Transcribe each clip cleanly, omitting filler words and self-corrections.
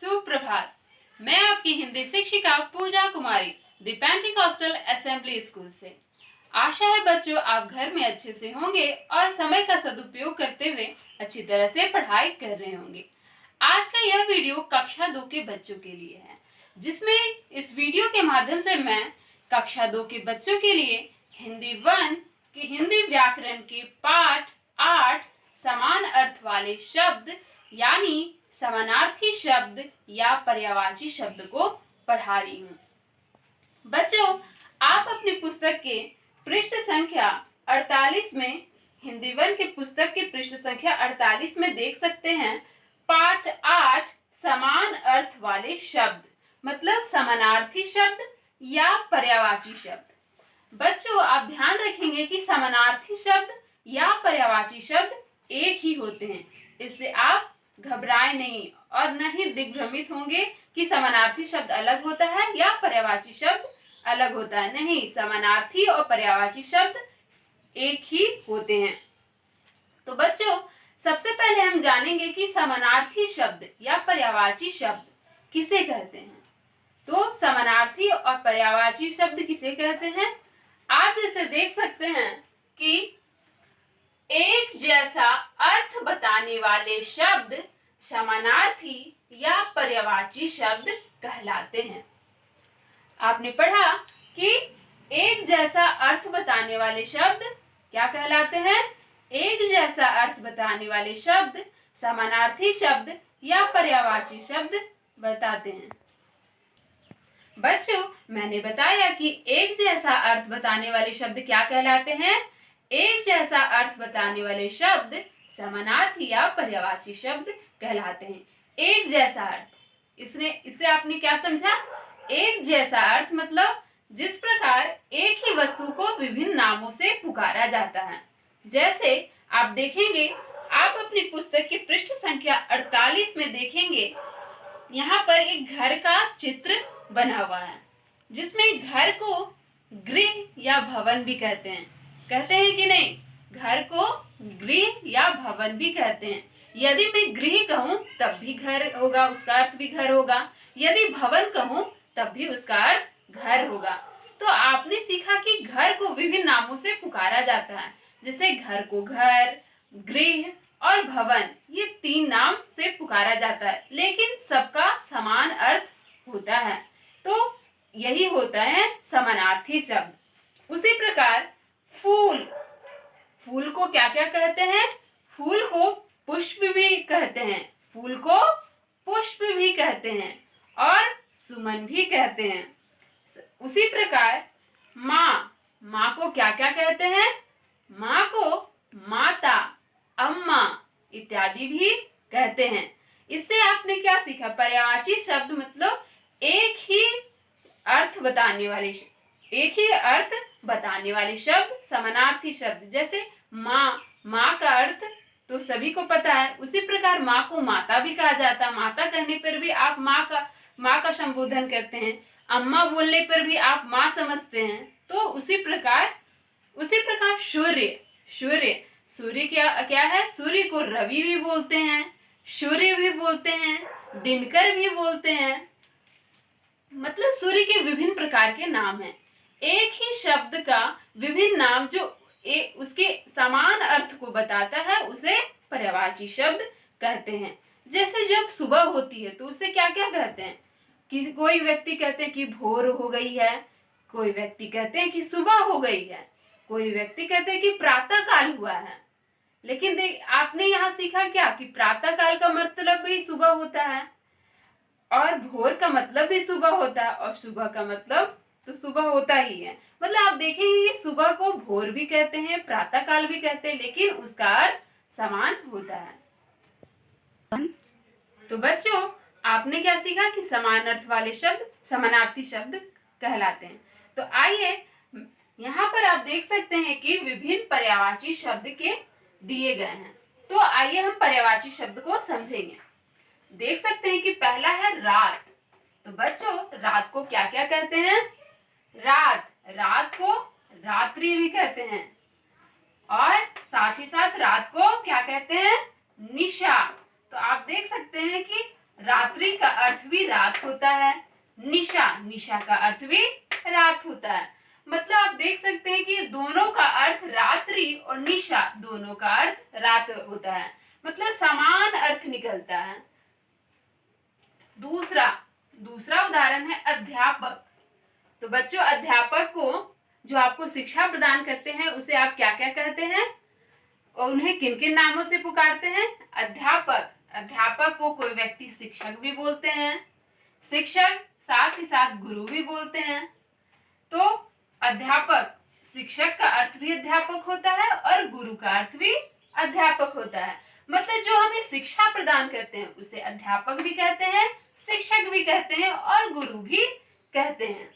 सुप्रभात। मैं आपकी हिंदी शिक्षिका पूजा कुमारी द पेंटिकॉस्टल असेंबली स्कूल से। आशा है बच्चों आप घर में अच्छे से होंगे और समय का सदुपयोग करते हुए अच्छी तरह से पढ़ाई कर रहे होंगे। आज का यह वीडियो कक्षा 2 के बच्चों के लिए है, जिसमें इस वीडियो के माध्यम से मैं कक्षा 2 के बच्चों के लिए हिंदी 1 के हिंदी व्याकरण के पाठ 8 समान अर्थ वाले शब्द यानी समानार्थी शब्द या पर्यायवाची शब्द को पढ़ा रही हूँ। बच्चों, आप अपनी पुस्तक के पृष्ठ संख्या 48 में हिंदी 1 के पुस्तक के पृष्ठ संख्या 48 में देख सकते हैं पाठ 8 समान अर्थ वाले शब्द मतलब समानार्थी शब्द या पर्यायवाची शब्द। बच्चों, आप ध्यान रखेंगे कि समानार्थी शब्द या पर्यायवाची शब्द एक ही होते हैं, इससे आप घबराएं नहीं और न ही दिग्भ्रमित होंगे कि समानार्थी शब्द अलग होता है या पर्यायवाची शब्द अलग होता है। नहीं, समानार्थी और पर्यायवाची शब्द एक ही होते हैं। तो बच्चों, सबसे पहले हम जानेंगे कि समानार्थी शब्द या पर्यायवाची शब्द किसे कहते हैं। तो समानार्थी और पर्यायवाची शब्द किसे कहते हैं? आप इसे देख सकते हैं कि एक जैसा अर्थ बताने वाले शब्द समानार्थी या पर्यायवाची शब्द कहलाते हैं। आपने पढ़ा कि एक जैसा अर्थ बताने वाले शब्द क्या कहलाते हैं? एक जैसा अर्थ बताने वाले शब्द समानार्थी शब्द या पर्यायवाची शब्द बताते हैं। बच्चों, मैंने बताया कि एक जैसा अर्थ बताने वाले शब्द क्या कहलाते हैं? एक जैसा अर्थ बताने वाले शब्द समानार्थी या पर्यायवाची शब्द कहलाते हैं। एक जैसा अर्थ, इससे आपने क्या समझा? एक जैसा अर्थ मतलब जिस प्रकार एक ही वस्तु को विभिन्न नामों से पुकारा जाता है। जैसे आप देखेंगे, आप अपनी पुस्तक की पृष्ठ संख्या 48 में देखेंगे, यहाँ पर एक घर का चित्र बना हुआ है, जिसमें घर को गृह या भवन भी कहते हैं कि नहीं? घर को गृह या भवन भी कहते हैं। यदि मैं गृह कहूं तब भी घर होगा, उसका अर्थ भी घर होगा। यदि भवन कहूं तब भी उसका अर्थ घर होगा। तो आपने सीखा कि घर को विभिन्न नामों से पुकारा जाता है, जैसे घर को घर, गृह और भवन, ये 3 नाम से पुकारा जाता है, लेकिन सबका समान अर्थ होता है। तो यही होता है समानार्थी शब्द। उसी प्रकार फूल को क्या क्या कहते हैं? फूल को पुष्प भी कहते हैं, फूल को पुष्प भी कहते हैं और सुमन भी कहते हैं। उसी प्रकार माँ को क्या क्या कहते हैं? माँ को माता, अम्मा इत्यादि भी कहते हैं। इससे आपने क्या सीखा? पर्यायवाची शब्द मतलब एक ही अर्थ बताने वाले शब्द समानार्थी शब्द। जैसे माँ का अर्थ तो सभी को पता है। उसी प्रकार माँ को माता भी कहा जाता है। माता कहने पर भी आप माँ का संबोधन करते हैं। अम्मा बोलने पर भी आप माँ समझते हैं। तो उसी प्रकार सूर्य क्या है? सूर्य को रवि भी बोलते हैं, सूर्य भी बोलते हैं, दिनकर भी बोलते हैं। मतलब सूर्य के विभिन्न प्रकार के नाम हैं। एक ही शब्द का विभिन्न नाम जो उसके समान अर्थ को बताता है, उसे पर्यायवाची शब्द कहते हैं। जैसे जब सुबह होती है तो उसे क्या क्या कहते हैं? कि कोई व्यक्ति कहते हैं कि भोर हो गई है, कोई व्यक्ति कहते हैं कि सुबह हो गई है, कोई व्यक्ति कहते हैं कि प्रातः काल हुआ है। लेकिन आपने यहाँ सीखा क्या कि प्रातः काल का मतलब भी सुबह होता है और भोर का मतलब भी सुबह होता है और सुबह का मतलब तो सुबह होता ही है। मतलब आप देखेंगे कि सुबह को भोर भी कहते हैं, प्रातः काल भी कहते हैं, लेकिन उसका अर्थ समान होता है। तो बच्चों, आपने क्या सीखा कि समान अर्थ वाले शब्द समानार्थी शब्द कहलाते हैं। तो आइए, यहाँ पर आप देख सकते हैं कि विभिन्न पर्यायवाची शब्द के दिए गए हैं। तो आइए हम पर्यायवाची शब्द को समझेंगे। देख सकते हैं कि पहला है रात। तो बच्चों, रात को क्या क्या कहते हैं? रात को रात्रि भी कहते हैं और साथ ही साथ रात को क्या कहते हैं? निशा। तो आप देख सकते हैं कि रात्रि का अर्थ भी रात होता है। निशा, निशा का अर्थ भी रात होता है। मतलब आप देख सकते हैं कि दोनों का अर्थ रात्रि और निशा दोनों का अर्थ रात होता है, मतलब समान अर्थ निकलता है। दूसरा दूसरा उदाहरण है अध्यापक। तो बच्चों, अध्यापक को जो आपको शिक्षा प्रदान करते हैं उसे आप क्या क्या कहते हैं और उन्हें किन किन नामों से पुकारते हैं? अध्यापक। अध्यापक को कोई व्यक्ति शिक्षक भी बोलते हैं, शिक्षक साथ ही साथ गुरु भी बोलते हैं। तो अध्यापक, शिक्षक का अर्थ भी अध्यापक होता है और गुरु का अर्थ भी अध्यापक होता है। मतलब जो हमें शिक्षा प्रदान करते हैं उसे अध्यापक भी कहते हैं, शिक्षक भी कहते हैं और गुरु भी कहते हैं।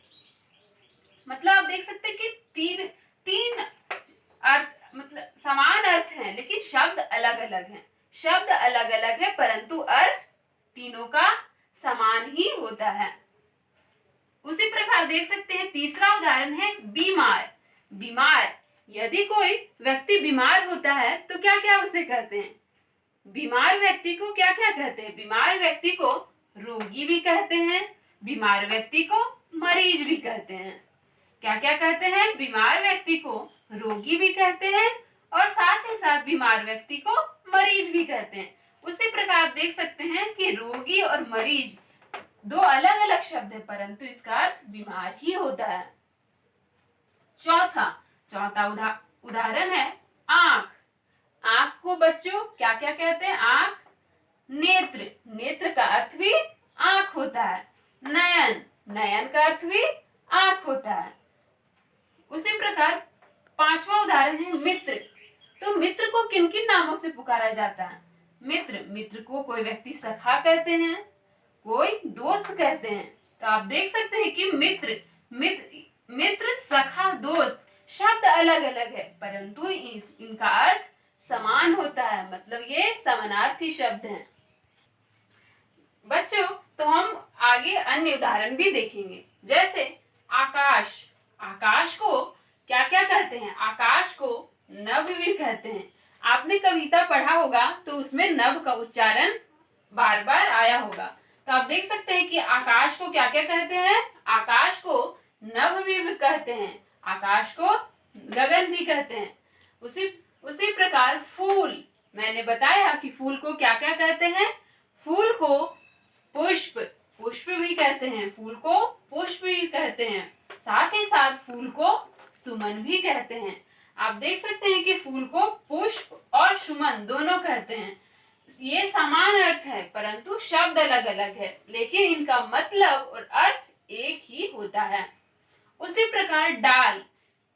मतलब आप देख सकते हैं कि तीन तीन अर्थ, मतलब समान अर्थ हैं लेकिन शब्द अलग अलग हैं। शब्द अलग अलग है परंतु अर्थ तीनों का समान ही होता है। उसी प्रकार देख सकते हैं तीसरा उदाहरण है बीमार। बीमार, यदि कोई व्यक्ति बीमार होता है तो क्या क्या उसे कहते हैं? बीमार व्यक्ति को क्या क्या कहते हैं? बीमार व्यक्ति को रोगी भी कहते हैं, बीमार व्यक्ति को मरीज भी कहते हैं। क्या क्या कहते हैं? बीमार व्यक्ति को रोगी भी कहते हैं और साथ ही साथ बीमार व्यक्ति को मरीज भी कहते हैं। उसी प्रकार देख सकते हैं कि रोगी और मरीज दो अलग अलग शब्द है परंतु इसका अर्थ बीमार ही होता है। चौथा उदाहरण है आंख। आंख को बच्चों क्या क्या कहते हैं? आंख, नेत्र, नेत्र का अर्थ भी आंख होता है। नयन, नयन का अर्थ भी आंख होता है। उसी प्रकार पांचवा उदाहरण है मित्र। तो मित्र को किन किन नामों से पुकारा जाता है? मित्र, मित्र को कोई व्यक्ति सखा कहते हैं, कोई दोस्त कहते हैं। तो आप देख सकते हैं कि मित्र, सखा, दोस्त शब्द अलग अलग है परंतु इनका अर्थ समान होता है, मतलब ये समानार्थी शब्द हैं। बच्चों, तो हम आगे अन्य उदाहरण भी देखेंगे, जैसे आकाश। आकाश को क्या क्या कहते हैं? आकाश को नभ भी कहते हैं। आपने कविता पढ़ा होगा तो उसमें नभ का उच्चारण बार बार आया होगा। तो आप देख सकते हैं कि आकाश को क्या क्या कहते हैं? आकाश को नभ भी कहते हैं, आकाश को गगन भी कहते हैं। उसी प्रकार फूल, मैंने बताया कि फूल को क्या क्या कहते हैं? फूल को पुष्प, पुष्प भी कहते हैं, फूल को पुष्प भी कहते हैं, साथ ही साथ फूल को सुमन भी कहते हैं। आप देख सकते हैं कि फूल को पुष्प और सुमन दोनों कहते हैं। ये समान अर्थ है परंतु शब्द अलग अलग है, लेकिन इनका मतलब और अर्थ एक ही होता है। उसी प्रकार डाल,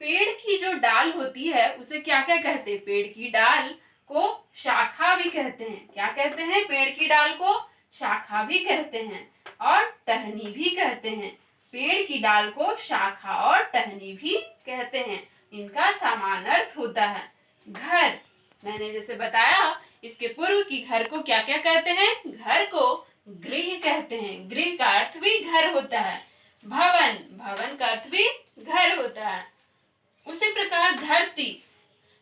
पेड़ की जो डाल होती है उसे क्या क्या कहते हैं? पेड़ की डाल को शाखा भी कहते हैं। क्या कहते हैं? पेड़ की डाल को शाखा भी कहते हैं और टहनी भी कहते हैं। पेड़ की डाल को शाखा और टहनी भी कहते हैं, इनका समान अर्थ होता है। घर, मैंने जैसे बताया इसके पूर्व की घर को क्या क्या कहते हैं? घर को गृह कहते हैं, गृह का अर्थ भी घर होता है। भवन, भवन का अर्थ भी घर होता है। उसी प्रकार धरती,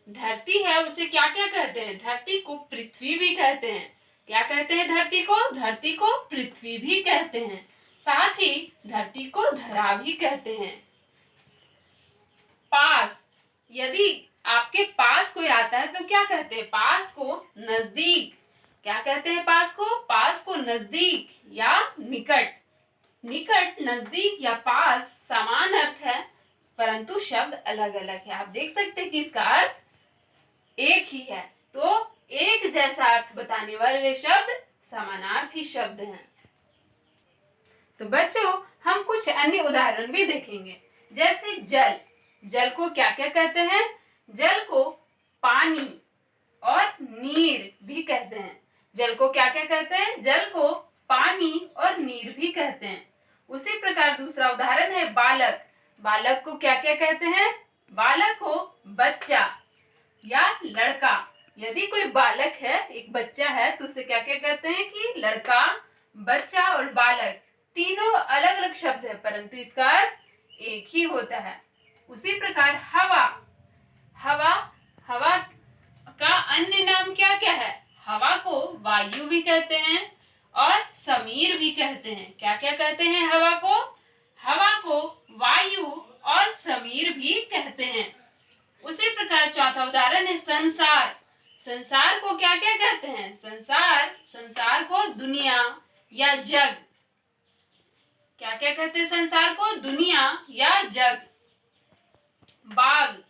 धरती है उसे क्या क्या कहते हैं? धरती को पृथ्वी भी कहते हैं। क्या कहते हैं धरती को? धरती को पृथ्वी भी कहते हैं, साथ ही धरती को धरा भी कहते हैं। पास, यदि आपके पास कोई आता है तो क्या कहते हैं? पास को नजदीक। क्या कहते हैं पास को? पास को नजदीक या निकट। निकट, नजदीक या पास समान अर्थ है परंतु शब्द अलग अलग है। आप देख सकते हैं कि इसका अर्थ एक ही है, तो एक जैसा अर्थ बताने वाले शब्द समानार्थी शब्द हैं। तो बच्चों, हम कुछ अन्य उदाहरण भी देखेंगे, जैसे जल। जल को क्या क्या कहते हैं? जल को पानी और नीर भी कहते हैं। जल को क्या क्या कहते हैं? जल को पानी और नीर भी कहते हैं। उसी प्रकार दूसरा उदाहरण है बालक। बालक को क्या क्या कहते हैं? बालक को बच्चा या लड़का। यदि कोई बालक है, एक बच्चा है, तो उसे क्या क्या कहते हैं? कि लड़का, बच्चा और बालक तीनों अलग अलग शब्द है परंतु इसका अर्थ एक ही होता है। उसी प्रकार हवा, हवा, हवा का अन्य नाम क्या क्या है? हवा को वायु भी कहते हैं और समीर भी कहते हैं। क्या क्या कहते हैं हवा को? हवा को वायु और समीर भी कहते हैं। उसी प्रकार चौथा उदाहरण है संसार। संसार को क्या क्या कहते हैं? संसार को दुनिया या जग। क्या क्या कहते हैं संसार को? दुनिया या जग। बाग,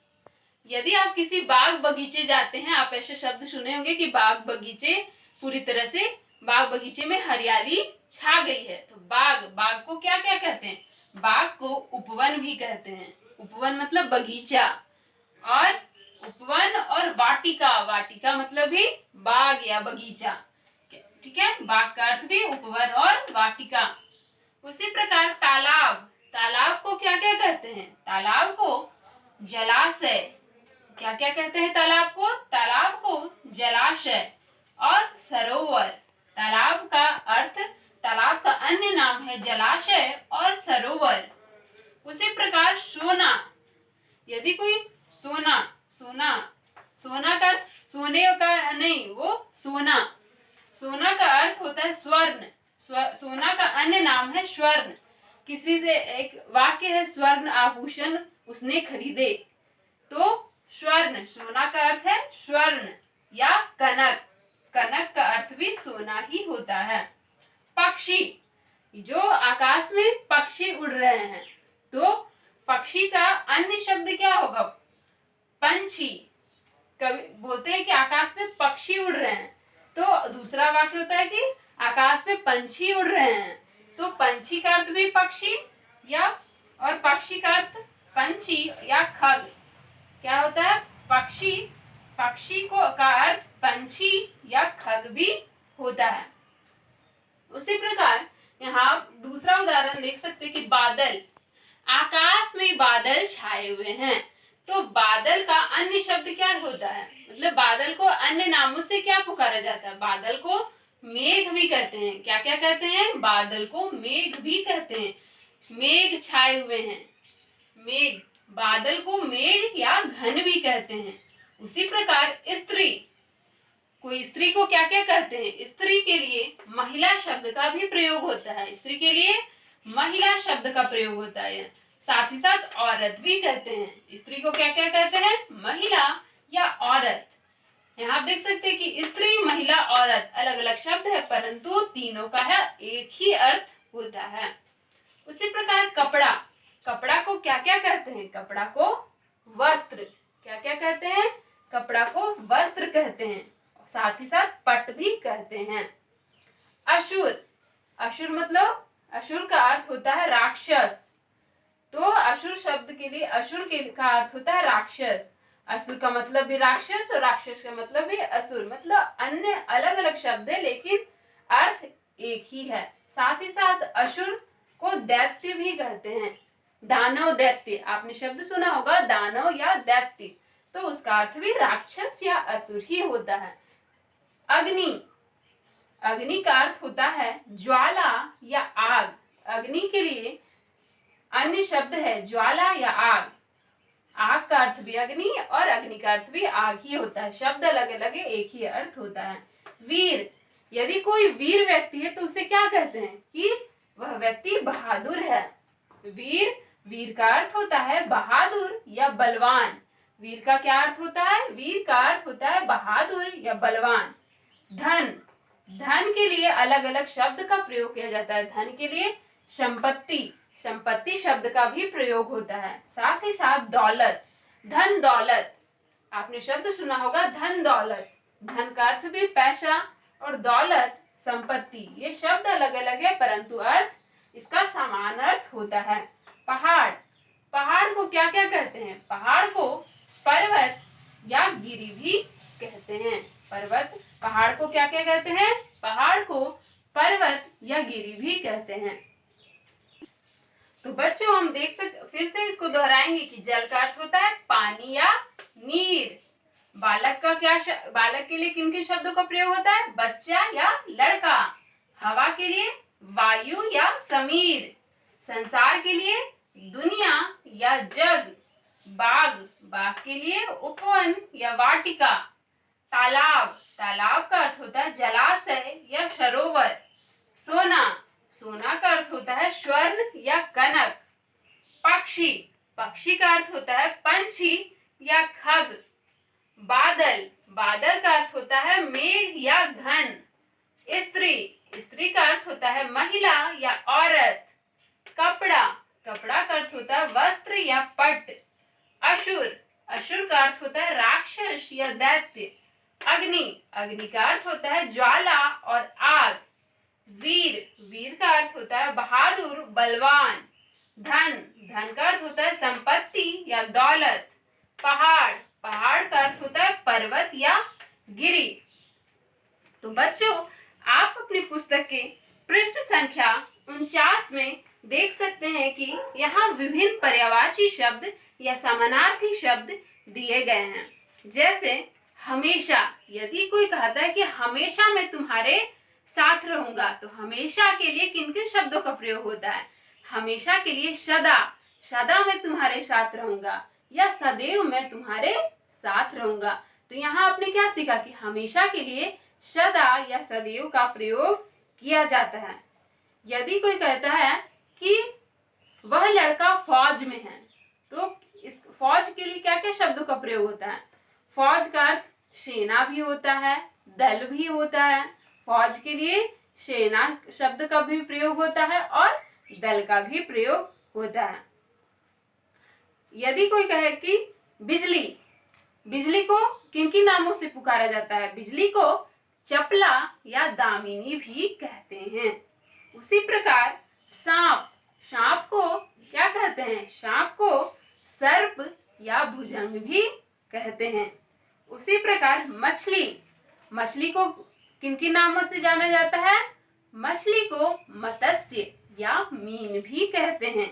यदि आप किसी बाग बगीचे जाते हैं, आप ऐसे शब्द सुने होंगे कि बाग बगीचे, पूरी तरह से बाग बगीचे में हरियाली छा गई है। तो बाग को क्या क्या कहते हैं? बाग को उपवन भी कहते हैं। उपवन मतलब बगीचा, और उपवन और वाटिका मतलब भी बाग या बगीचा। ठीक है, बाग का अर्थ भी उपवन और वाटिका। उसी प्रकार तालाब को क्या क्या कहते हैं? तालाब को जलाशय। क्या क्या कहते हैं तालाब को? तालाब को जलाशय और सरोवर। तालाब का अन्य नाम है जलाशय और सरोवर। उसी प्रकार सोना, यदि कोई सोना का अर्थ सोने का नहीं, वो सोना का अर्थ होता है स्वर्ण। सोना का अन्य नाम है स्वर्ण। किसी से एक वाक्य है स्वर्ण आभूषण उसने खरीदे, तो स्वर्ण, सोना का अर्थ है स्वर्ण या कनक। कनक का अर्थ भी सोना ही होता है। पक्षी, जो आकाश में पक्षी उड़ रहे हैं, तो पक्षी का अन्य शब्द क्या होगा? पंछी। कभी बोलते हैं कि आकाश में पक्षी उड़ रहे हैं, तो दूसरा वाक्य होता है कि आकाश में पंछी उड़ रहे हैं। तो पंछी का अर्थ भी पक्षी और पक्षी का अर्थ पंछी या खग। क्या होता है? पक्षी का अर्थ पंछी या खग भी होता है। उसी प्रकार यहाँ दूसरा उदाहरण देख सकते हैं कि बादल। आकाश में बादल छाए हुए हैं, तो बादल का अन्य शब्द क्या होता है? मतलब बादल को अन्य नामों से क्या पुकारा जाता है? बादल को मेघ भी कहते हैं। क्या क्या कहते हैं? बादल को मेघ भी कहते हैं। मेघ छाए हुए हैं, मेघ। बादल को मेघ या घन भी कहते हैं। उसी प्रकार स्त्री को क्या क्या कहते हैं? स्त्री के लिए महिला शब्द का भी प्रयोग होता है। स्त्री के लिए महिला शब्द का प्रयोग होता है। साथ ही साथ औरत भी कहते हैं। स्त्री को क्या क्या कहते हैं? महिला या औरत। यहाँ आप देख सकते हैं कि स्त्री, महिला, औरत अलग अलग शब्द है, परंतु तीनों का है एक ही अर्थ होता है। उसी प्रकार कपड़ा को क्या क्या कहते हैं? कपड़ा को वस्त्र। क्या क्या कहते हैं? कपड़ा को वस्त्र कहते हैं। साथ ही साथ पट भी कहते हैं। असुर का अर्थ होता है राक्षस। तो असुर शब्द के लिए का अर्थ होता है राक्षस। असुर का मतलब भी राक्षस और राक्षस का मतलब भी असुर। मतलब अन्य अलग अलग शब्द है, लेकिन अर्थ एक ही है। साथ ही साथ असुर को दैत्य भी कहते हैं। दानव, दैत्य, आपने शब्द सुना होगा दानव या दैत्य, तो उसका अर्थ भी राक्षस या असुर ही होता है। अग्नि का अर्थ होता है ज्वाला या आग। अग्नि के लिए अन्य शब्द है ज्वाला या आग। आग का अर्थ भी अग्नि और अग्नि का अर्थ भी आग ही होता है। शब्द अलग अलग है, एक ही अर्थ होता है। वीर, यदि कोई वीर व्यक्ति है तो उसे क्या कहते हैं? कि वह व्यक्ति बहादुर है। वीर का अर्थ होता है बहादुर या बलवान। वीर का क्या अर्थ होता है? वीर का अर्थ होता है बहादुर या बलवान। धन के लिए अलग अलग शब्द का प्रयोग किया जाता है। धन के लिए संपत्ति शब्द का भी प्रयोग होता है। साथ ही साथ धन दौलत, आपने शब्द सुना होगा धन दौलत। धन का अर्थ भी पैसा और दौलत संपत्ति। ये शब्द अलग अलग है, परंतु अर्थ इसका समान अर्थ होता है। पहाड़ को क्या क्या कहते हैं? पहाड़ को पर्वत या गिरी भी कहते हैं। पहाड़ को क्या क्या कहते हैं? पहाड़ को पर्वत या गिरी भी कहते हैं। तो बच्चों हम फिर से इसको दोहराएंगे कि जल का अर्थ होता है पानी या नीर। बालक के लिए किन किन शब्दों का प्रयोग होता है? बच्चा या लड़का। हवा के लिए वायु या समीर। संसार के लिए दुनिया या जग। बाग के लिए उपवन या वाटिका। तालाब का अर्थ होता है जलाशय या सरोवर। सोना होता है स्वर्ण या कनक। पक्षी, पक्षी का अर्थ होता है पंछी या खग। बादल, बादल का अर्थ होता है मेघ या घन। स्त्री, स्त्री का अर्थ होता है महिला या औरत। कपड़ा, कपड़ा का अर्थ होता है वस्त्र या पट। असुर, असुर का अर्थ होता है राक्षस या दैत्य। अग्नि, अग्नि का अर्थ होता है ज्वाला और आग। वीर, वीर का अर्थ होता है बहादुर, बलवान। धन, धन का अर्थ होता है संपत्ति या दौलत। पहाड़, पहाड़ का अर्थ होता है पर्वत या गिरी। तो बच्चों, आप अपनी पुस्तक के पृष्ठ संख्या 49 में देख सकते हैं कि यहाँ विभिन्न पर्यायवाची शब्द या समानार्थी शब्द दिए गए हैं। जैसे हमेशा, यदि कोई कहता है कि हमेशा मैं तुम्हारे साथ रहूंगा, तो हमेशा के लिए किन किन शब्दों का प्रयोग होता है? हमेशा के लिए सदा, सदा मैं तुम्हारे साथ रहूंगा, या सदैव मैं तुम्हारे साथ रहूंगा। तो यहाँ आपने क्या सीखा कि हमेशा के लिए सदा या सदैव का प्रयोग किया जाता है। यदि कोई कहता है कि वह लड़का फौज में है, तो इस फौज के लिए क्या क्या शब्दों का प्रयोग होता है? फौज का अर्थ सेना भी होता है, दल भी होता है। फौज के लिए सेना शब्द का भी प्रयोग होता है और दल का भी प्रयोग होता है। यदि कोई कहे कि बिजली, बिजली को किन किन नामों से पुकारा जाता है? बिजली को चपला या दामिनी भी कहते हैं। उसी प्रकार सांप, सांप को क्या कहते हैं? सांप को सर्प या भुजंग भी कहते हैं। उसी प्रकार मछली, मछली को किन किन नामों से जाना जाता है? मछली को मत्स्य या मीन भी कहते हैं।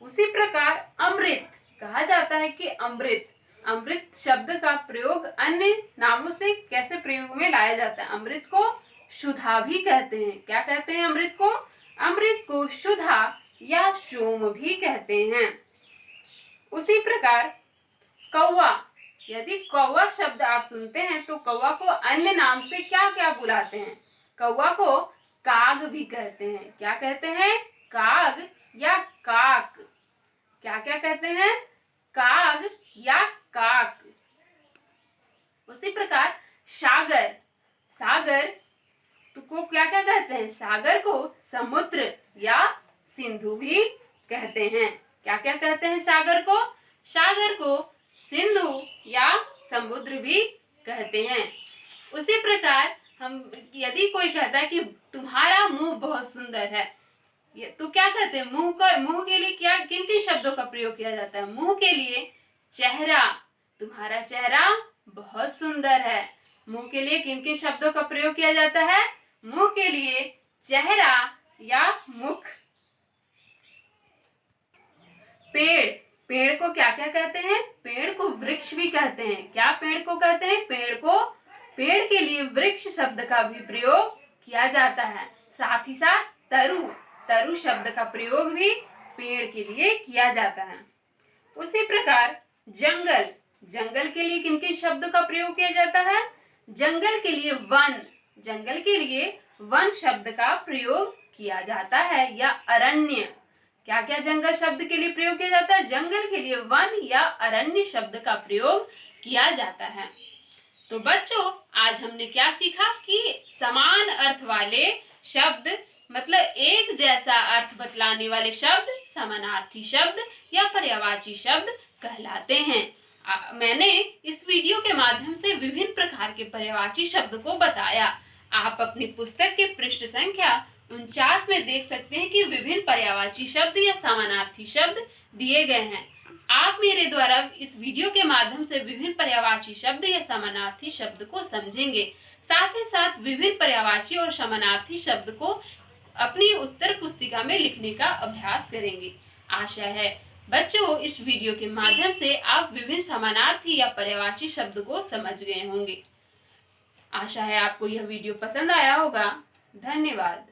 उसी प्रकार अमृत, कहा जाता है कि अमृत, अमृत शब्द का प्रयोग अन्य नामों से कैसे प्रयोग में लाया जाता है? अमृत को सुधा भी कहते हैं। क्या कहते हैं अमृत को? अमृत को सुधा या सोम भी कहते हैं। उसी प्रकार कौवा, यदि कौवा शब्द आप सुनते हैं तो कौवा को अन्य नाम से क्या क्या बुलाते हैं? कौवा को काग भी कहते हैं। क्या कहते हैं? काग या काक। क्या क्या कहते हैं? काग या काक। उसी प्रकार सागर, सागर को क्या क्या कहते हैं? सागर को समुद्र या सिंधु भी कहते हैं। क्या क्या कहते हैं सागर को? सागर को सिंधु या समुद्र भी कहते हैं। उसी प्रकार हम, यदि कोई कहता है कि तुम्हारा मुंह बहुत सुंदर है, तो क्या कहते हैं? मुंह के लिए क्या किन किन शब्दों का प्रयोग किया जाता है? मुंह के लिए चेहरा, तुम्हारा चेहरा बहुत सुंदर है। मुंह के लिए किन किन शब्दों का प्रयोग किया जाता है? मुंह के लिए चेहरा या मुख। पेड़, पेड़ को क्या क्या कहते हैं? पेड़ को वृक्ष भी कहते हैं। क्या पेड़ को कहते हैं? पेड़ के लिए वृक्ष शब्द का भी प्रयोग किया जाता है। साथ ही साथ तरु, तरु शब्द का प्रयोग भी पेड़ के लिए किया जाता है। उसी प्रकार जंगल, जंगल के लिए किन किन शब्दों का प्रयोग किया जाता है? जंगल के लिए वन, जंगल के लिए वन शब्द का प्रयोग किया जाता है, या अरण्य। क्या क्या जंगल शब्द के लिए प्रयोग किया जाता है? जंगल के लिए वन या अरण्य शब्द का प्रयोग किया जाता है। तो बच्चों, आज हमने क्या सीखा कि समान अर्थ वाले शब्द, मतलब एक जैसा अर्थ बतलाने वाले शब्द समानार्थी शब्द या पर्यायवाची शब्द कहलाते हैं। मैंने इस वीडियो के माध्यम से विभिन्न प्रकार के पर्यायवाची शब्द को बताया। आप अपनी पुस्तक के पृष्ठ संख्या 49 में देख सकते हैं कि विभिन्न पर्यायवाची शब्द या समानार्थी शब्द दिए गए हैं। आप मेरे द्वारा इस वीडियो के माध्यम से विभिन्न पर्यायवाची शब्द या समानार्थी शब्द को समझेंगे। साथ ही साथ विभिन्न पर्यायवाची और समानार्थी शब्द को अपनी उत्तर पुस्तिका में लिखने का अभ्यास करेंगे। आशा है बच्चों, इस वीडियो के माध्यम से आप विभिन्न समानार्थी या पर्यायवाची शब्द को समझ गए होंगे। आशा है आपको यह वीडियो पसंद आया होगा। धन्यवाद।